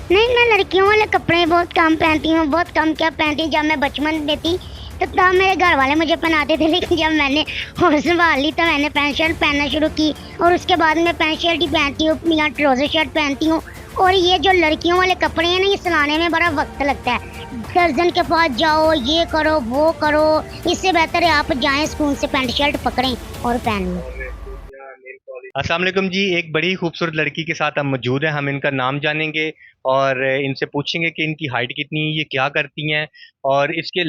नहीं, मैं लड़कियों वाले कपड़े बहुत कम पहनती हूँ, बहुत कम क्या पहनती हूँ। जब मैं बचपन में थी तो तब मेरे घर वाले मुझे पहनाते थे, लेकिन जब मैंने होश संभाल ली तो मैंने पैंट शर्ट पहनना शुरू की और उसके बाद मैं पैंट शर्ट ही पहनती हूँ या ट्राउजर शर्ट पहनती हूँ। और ये जो लड़कियों वाले कपड़े हैं ना, ये सिलाने में बड़ा वक्त लगता है। दर्जन के पास जाओ, ये करो वो करो, इससे बेहतर है आप जाएं स्कूल से पैंट शर्ट पकड़ें और पहन लें। अस्सलाम वालेकुम जी। एक बड़ी खूबसूरत लड़की के साथ हम मौजूद हैं। हम इनका नाम जानेंगे और इनसे पूछेंगे कि इनकी हाइट कितनी है, ये क्या करती हैं, और इनके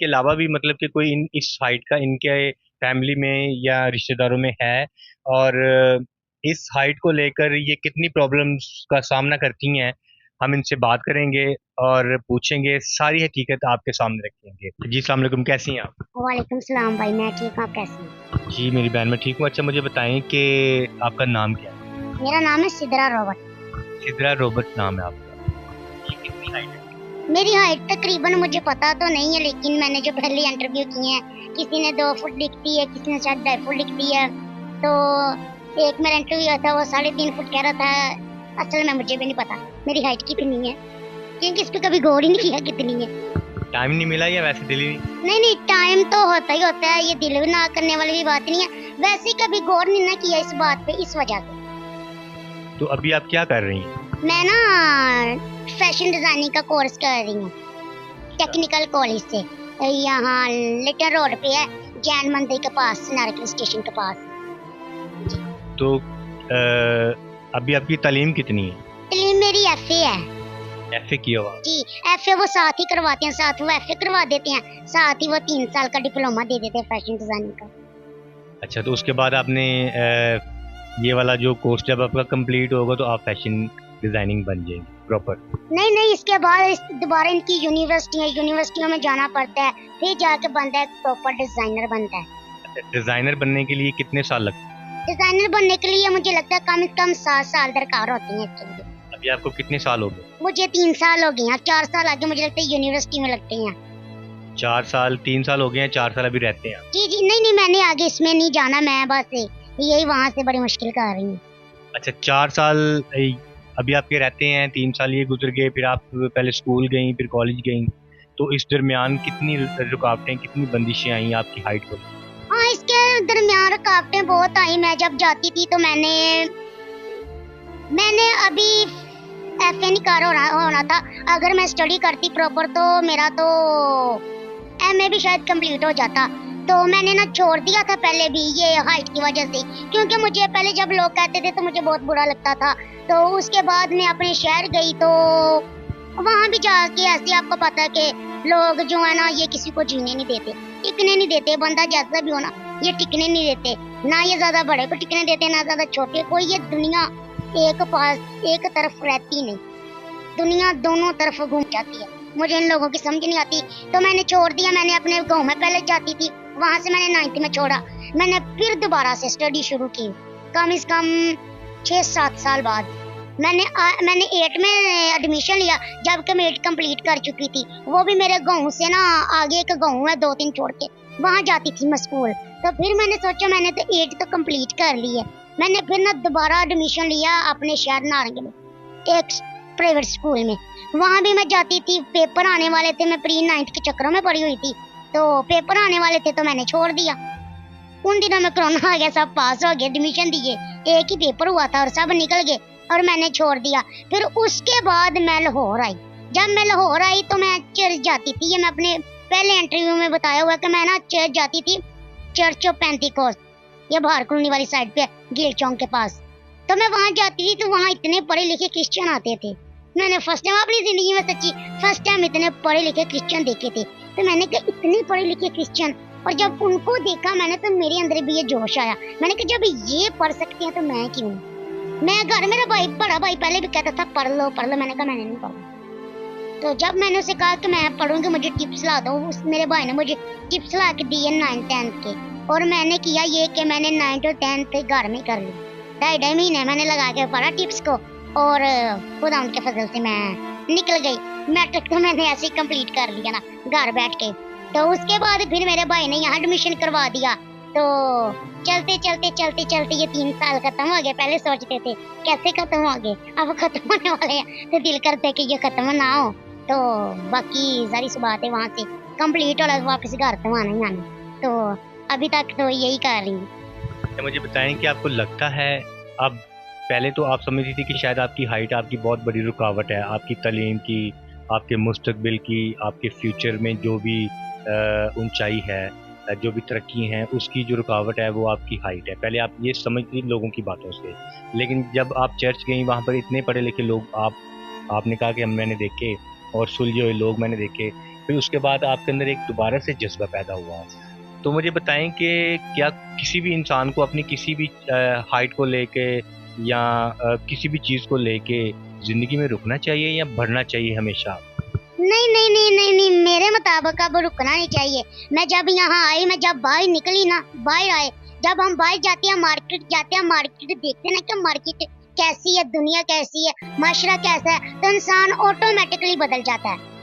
अलावा भी मतलब कि कोई इस हाइट का इनके फैमिली में या रिश्तेदारों में है, और इस हाइट को लेकर ये कितनी प्रॉब्लम्स का सामना करती हैं। हम इनसे बात करेंगे और पूछेंगे, सारी हकीकत आपके सामने रखेंगे। जी अस्सलाम वालेकुम, कैसी हैं आप? वालेकुम सलाम भाई, मैं ठीक हूँ, आप कैसे हैं? जी मेरी बहन, मैं ठीक हूँ। अच्छा मुझे बताएं कि आपका नाम क्या है? मेरा नाम है सिद्रा रॉबर्ट। सिद्रा रॉबर्ट नाम है आपका। ये कितनी हाइट है? मेरी हाइट तकरीबन मुझे पता तो नहीं है, लेकिन मैंने जो पहले इंटरव्यू किए हैं, किसी ने 2 फुट लिख दी है, किसी ने शायद 2.5 फुट लिख दी है। तो एक मेरा इंटरव्यू था, वो 3.5 फुट कह रहा था। असल में मुझे भी नहीं पता मेरी हाइट कितनी है, क्योंकि इस पे कभी गौर ही नहीं किया कितनी है। टाइम नहीं मिला या वैसे दिल ही नहीं? नहीं नहीं, टाइम तो होता ही होता है, ये दिल भी ना करने वाली भी बात नहीं है। वैसे कभी गौर नहीं ना किया इस बात पे, इस वजह से। तो अभी आप क्या कर रही हैं? मैं ना फैशन डिजाइनिंग का कोर्स कर रही हूँ टेक्निकल कॉलेज से। यहाँ लिटिल रोड पे है, जैन मंदिर के पास, नारकल स्टेशन के पास। तो अभी आपकी तालीम कितनी है? तालीम मेरी एफए है। एफए की हो आप? जी, एफए वो साथ ही करवाते हैं, साथ वो एफए करवा देते हैं, साथ ही वो 3 साल का डिप्लोमा दे देते हैं फैशन डिजाइनिंग का। अच्छा, तो उसके बाद आपने ये वाला जो कोर्स जब आपका कंप्लीट होगा तो आप फैशन डिजाइनिंग बन जाएंगे प्रॉपर? नहीं नहीं, इसके बाद दोबारा इनकी यूनिवर्सिटियों में जाना पड़ता है, फिर जाके बनता है प्रॉपर डिजाइनर बनता है। डिजाइनर बनने के लिए कितने साल लगते हैं? डिजाइनर बनने के लिए मुझे लगता है कम से कम 7 साल दरकार होती है इसके लिए। अभी आपको कितने साल हो गए? मुझे 3 साल हो गए हैं, 4 साल आगे मुझे लगता है यूनिवर्सिटी में लगते हैं। 4 साल, 3 साल हो गए हैं, 4 साल अभी रहते हैं आप? जी जी, नहीं नहीं, मैंने आगे इसमें नहीं जाना, मैं बस यही वहाँ से बड़ी मुश्किल कर रही हूँ। अच्छा, 4 साल अभी आपके रहते हैं, 3 साल ये गुजर गए, फिर आप पहले स्कूल गई, फिर कॉलेज गई, तो इस दरमियान कितनी रुकावटें, कितनी बंदिशें आई आपकी हाइट को? हाँ, इसके दरमियान रुकावटें बहुत आई। मैं जब जाती थी तो मैंने मैंने अभी एफए नहीं कर होना था। अगर मैं स्टडी करती प्रॉपर तो मेरा तो एमए भी शायद कंप्लीट हो जाता। तो मैंने ना छोड़ दिया था पहले भी, ये हाइट की वजह से, क्योंकि मुझे पहले जब लोग कहते थे तो मुझे बहुत बुरा लगता था। तो उसके बाद मैं अपने शहर गई, तो वहां भी जाके ऐसे आपको पता है कि लोग जो है ना, ये किसी को जीने नहीं देते, टिकने नहीं देते। बंदा जैसा भी हो ना, ये टिकने नहीं देते, ना ये ज्यादा बड़े को टिकने देते, ना ज्यादा छोटे को। ये दुनिया एक तरफ रहती नहीं, दुनिया दोनों तरफ घूम जाती है। मुझे इन लोगों की समझ नहीं आती, तो मैंने छोड़ दिया। मैंने अपने गांव में पहले जाती थी, वहां से मैंने 9th में छोड़ा। मैंने फिर दोबारा से स्टडी शुरू की, कम से कम 6-7 साल बाद। मैंने 8 में एडमिशन लिया, जबकि मैं 8 कंप्लीट कर चुकी थी। वो भी मेरे गांव से ना आगे एक गांव है 2-3 छोड़ के, वहां जाती थी मैं स्कूल। तो फिर मैंने सोचा मैंने तो 8 तो कंप्लीट कर ली है। मैंने फिर ना दोबारा एडमिशन लिया अपने शहर नारंगी में, एक प्राइवेट स्कूल में। वहां भी मैं जाती थी, पेपर आने वाले थे, मैं प्री 9th के चक्करों में पड़ी हुई थी, तो पेपर आने वाले थे तो मैंने छोड़ दिया। उन दिनों में कोरोना आ गया, सब पास हो गए, एडमिशन दिए, एक ही पेपर हुआ था और सब निकल गए, और मैंने छोड़ दिया। फिर उसके बाद मैं लाहौर आई। जब मैं लाहौर आई तो मैं चर्च जाती थी, ये मैं अपने पहले इंटरव्यू में बताया हुआ कि मैं ना चर्च जाती थी, चर्च ऑफ पेंटिकोस्ट, ये बाहर कॉलोनी वाली साइड पे, गेल चौक के पास। तो मैं वहां जाती थी, तो वहां इतने पढ़े लिखे क्रिश्चियन आते थे। मैंने फर्स्ट टाइम अपनी जिंदगी में, सच्ची फर्स्ट टाइम, इतने पढ़े लिखे क्रिश्चियन देखे थे। तो मैंने कहा इतने पढ़े लिखे क्रिश्चियन, और जब उनको देखा मैंने, तो मेरे अंदर भी ये जोश आया। मैंने कहा जब ये पढ़ सकते हैं तो मैं क्यों। मैं घर, मेरा भाई बड़ा भाई पहले भी कहता था पढ़ लो पढ़ लो, मैंने कहा मैंने नहीं पढ़ा। तो जब मैंने उसे कहा कि मैं पढ़ूंगी, मुझे टिप्स ला दो, मेरे भाई ने मुझे टिप्स ला के दिए 9th-10th के, और मैंने किया ये कि मैंने 9th और 10th घर में कर ली। 2.5 महीने मैंने लगा के पढ़ा टिप्स को, और खुदा उनके फजल से मैं निकल गई। मैट्रिक तो मैंने ऐसे ही कंप्लीट कर लिया ना घर बैठ के। तो उसके बाद फिर मेरे भाई ने यहाँ एडमिशन करवा दिया, तो चलते चलते चलते चलते ये 3 साल खत्म हो गए। पहले सोचते थे कैसे खत्म हो गए, अब खत्म होने वाले हैं तो दिल करता है कि ये खत्म ना हो। तो बाकी सारी सी बात है वहाँ से कंप्लीट हो वापस घर तो आना ही आना। तो अभी तक तो यही कर रही हूँ। तो मुझे बताएं कि आपको लगता है, अब पहले तो आप समझती थी कि शायद आपकी हाइट आपकी बहुत बड़ी रुकावट है, आपकी तालीम की, आपके मुस्तकबिल की, आपके फ्यूचर में जो भी ऊंचाई है, जो भी तरक्की हैं, उसकी जो रुकावट है वो आपकी हाइट है। पहले आप ये समझती थी लोगों की बातों से, लेकिन जब आप चर्च गई वहाँ पर इतने पढ़े लिखे लोग आपने कहा कि मैंने देखे और सुलझे हुए लोग मैंने देखे, फिर उसके बाद आपके अंदर एक दोबारा से जज्बा पैदा हुआ। तो मुझे बताएं कि क्या किसी भी इंसान को अपनी किसी भी हाइट को लेके या किसी भी चीज़ को लेके ज़िंदगी में रुकना चाहिए या बढ़ना चाहिए हमेशा? नहीं नहीं नहीं नहीं नहीं, मेरे मुताबिक अब रुकना नहीं चाहिए। मैं जब यहाँ आई, मैं जब बाहर निकली ना, बाहर आए, जब हम बाहर जाते हैं, मार्केट जाते हैं, मार्केट देखते हैं ना कि मार्केट कैसी है, दुनिया कैसी है, माशरा कैसा है, तो इंसान ऑटोमेटिकली बदल जाता है।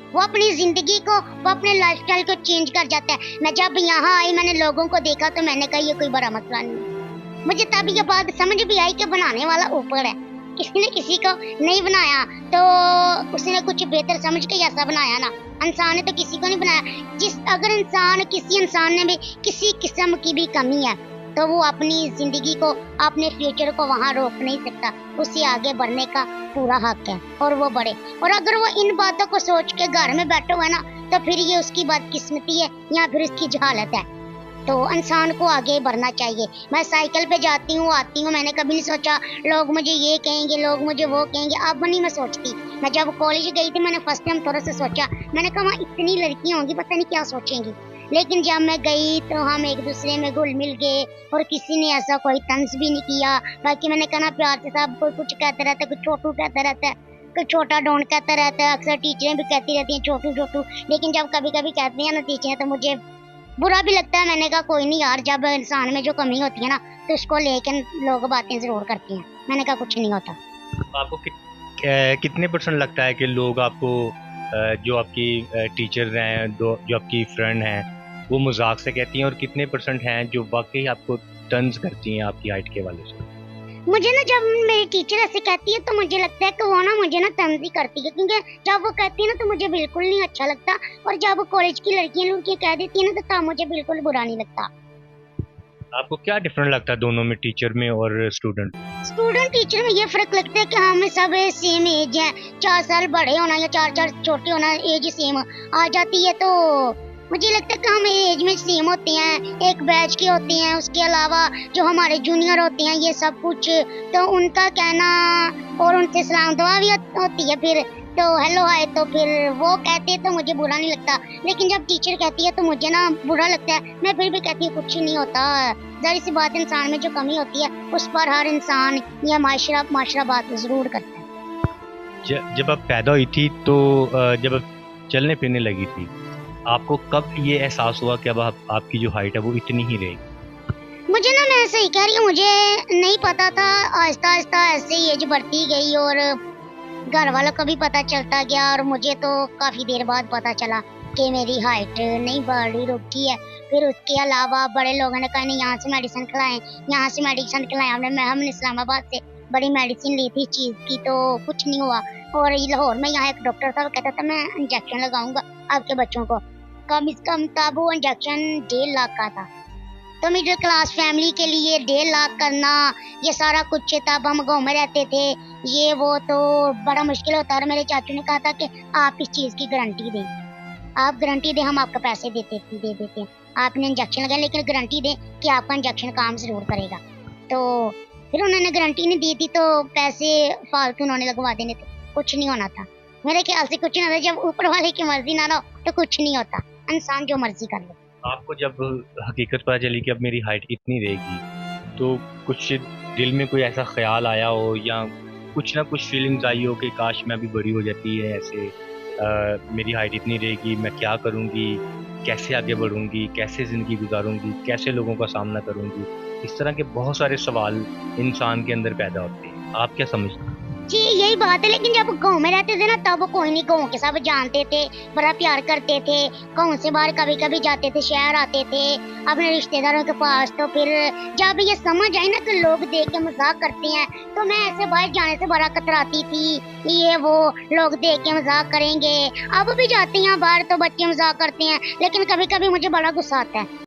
वो अपनी जिंदगी को, वो अपने लाइफस्टाइल को चेंज कर जाता है। मैं जब यहाँ आई, मैंने लोगों को देखा तो मैंने कहा ये कोई बड़ा मसला नहीं है। मुझे तब ये बात समझ भी आई कि बनाने वाला ऊपर है, किसी ने किसी को नहीं बनाया तो उसने कुछ बेहतर समझ के ऐसा बनाया ना। इंसान ने तो किसी को नहीं बनाया। अगर किसी इंसान ने भी किसी किस्म की भी कमी है तो वो अपनी जिंदगी को, अपने फ्यूचर को वहाँ रोक नहीं सकता। उसे आगे बढ़ने का पूरा हक है और वो बढ़े। और अगर वो इन बातों को सोच के घर में बैठा हुआ है ना, तो फिर ये उसकी बदकिस्मती है या फिर उसकी जहालत है। तो इंसान को आगे बढ़ना चाहिए। मैं साइकिल पे जाती हूँ, आती हूँ, मैंने कभी नहीं सोचा लोग मुझे ये कहेंगे, लोग मुझे वो कहेंगे। अब नहीं मैं सोचती। मैं जब कॉलेज गई थी, मैंने फर्स्ट टाइम थोड़ा सा सोचा, मैंने कहा वहाँ इतनी लड़कियां होंगी, पता नहीं क्या सोचेंगी। लेकिन जब मैं गई तो हम एक दूसरे में घुल मिल गए और किसी ने ऐसा कोई तंज भी नहीं किया। बाकी मैंने कहा प्यार से, सब कोई कुछ कहता रहता है, कुछ छोटू कहता रहता है, कोई छोटा डोंट कहता रहता है। अक्सर टीचरें भी कहती रहती हैं छोटू छोटू। लेकिन जब कभी कभी कहते हैं ना टीचरें तो मुझे बुरा भी लगता है। मैंने कहा कोई नहीं यार, जब इंसान में जो कमी होती है ना तो उसको लेकर लोग बातें जरूर करते हैं। मैंने कहा कुछ नहीं होता। आपको कितने % लगता है कि लोग आपको, जो आपकी टीचर हैं, जो आपकी फ्रेंड हैं, वो मजाक से कहती हैं, और कितने % हैं जो वाकई आपको तंज करती हैं आपकी हाइट के हवाले से? मुझे ना जब मेरी टीचर ऐसे कहती है तो मुझे लगता है कि वो ना मुझे ना तंज ही करती है, क्योंकि जब वो कहती है ना तो मुझे बिल्कुल नहीं अच्छा लगता। और जब कॉलेज की लड़कियां कह देती है ना तो तब मुझे बिल्कुल बुरा नहीं लगता। आपको क्या डिफरेंट लगता है दोनों में, टीचर में और स्टूडेंट टीचर में ये फर्क लगता है कि हमें सब सेम एज है। 4 साल बड़े होना या 4 छोटे होना, एज सेम आ जाती है। तो मुझे लगता है कि हम एज में सेम होते हैं, एक बैच के होते हैं। उसके अलावा जो हमारे जूनियर होते हैं ये सब कुछ, तो उनका कहना और उनसे सलाम दुआ भी होती है। फिर तो हेलो हाय, तो फिर वो कहते तो मुझे बुरा नहीं लगता। लेकिन जब टीचर कहती है तो मुझे ना बुरा लगता है। मैं फिर भी कहती हूँ कुछ नहीं होता। जाहिर सी बात, इंसान में जो कमी होती है उस पर हर इंसान या माशरा बात जरूर करता है। जब आप पैदा हुई थी तो जब आप चलने फिरने लगी थी, आपको कब ये एहसास हुआ कि अब आपकी जो हाइट है वो इतनी ही रहेगी? मुझे ना, मैं सही कह रही हूँ, मुझे नहीं पता था। आहिस्ता आहिस्ता ऐसे ही एज बढ़ती गई और घर वालों को भी पता चलता गया। और मुझे तो काफी देर बाद पता चला कि मेरी हाइट नहीं बढ़ रही, रुकी है। फिर उसके अलावा बड़े लोगों ने कहा नहीं, यहाँ से मेडिसिन खिलाएं, यहाँ से मेडिसिन खिलाएं। हमने इस्लामाबाद से बड़ी मेडिसिन ली थी चीज की, तो कुछ नहीं हुआ। और लाहौर में यहाँ एक डॉक्टर था, वो कहता था मैं इंजेक्शन लगाऊंगा आपके बच्चों को। कम से कम तब वो इंजेक्शन 1.5 लाख का था। तो मिडिल क्लास फैमिली के लिए 1.5 लाख करना, ये सारा कुछ, तब हम गाँव में रहते थे, ये वो तो बड़ा मुश्किल होता है। और मेरे चाचू ने कहा था कि आप इस चीज की गारंटी दें, आप गारंटी दें, हम आपको पैसे दे देते हैं। आपने इंजेक्शन लगाया लेकिन गारंटी दें कि आपका इंजेक्शन काम जरूर करेगा। तो फिर उन्होंने गारंटी नहीं दी थी तो पैसे फालतू उन्होंने लगवा देने थे, कुछ नहीं होना था। मेरे ख्याल से कुछ नहीं होता। जब ऊपर वाले की मर्जी ना हो तो कुछ नहीं होता, इंसान जो मर्जी कर ले। आपको जब हकीकत पता चली कि अब मेरी हाइट इतनी रहेगी, तो कुछ दिल में कोई ऐसा ख्याल आया हो या कुछ ना कुछ फीलिंग्स आई हो कि काश मैं अभी बड़ी हो जाती है, ऐसे मेरी हाइट इतनी रहेगी, मैं क्या करूँगी, कैसे आगे बढ़ूँगी, कैसे ज़िंदगी गुजारूँगी, कैसे लोगों का सामना करूँगी? इस तरह के बहुत सारे सवाल इंसान के अंदर पैदा होते हैं। आप क्या समझते हैं? जी यही बात है, लेकिन जब गांव में रहते थे ना तब कोई नहीं, गांव के सब जानते थे, बड़ा प्यार करते थे। गांव से बाहर कभी कभी जाते थे, शहर आते थे अपने रिश्तेदारों के पास, तो फिर जब ये समझ आई ना कि लोग देख के मजाक करते हैं, तो मैं ऐसे बाहर जाने से बड़ा कतराती थी कि ये वो लोग देख के मजाक करेंगे। अब भी जाती हैं बाहर तो बच्चे मजाक करते हैं, लेकिन कभी कभी मुझे बड़ा गुस्सा आता है।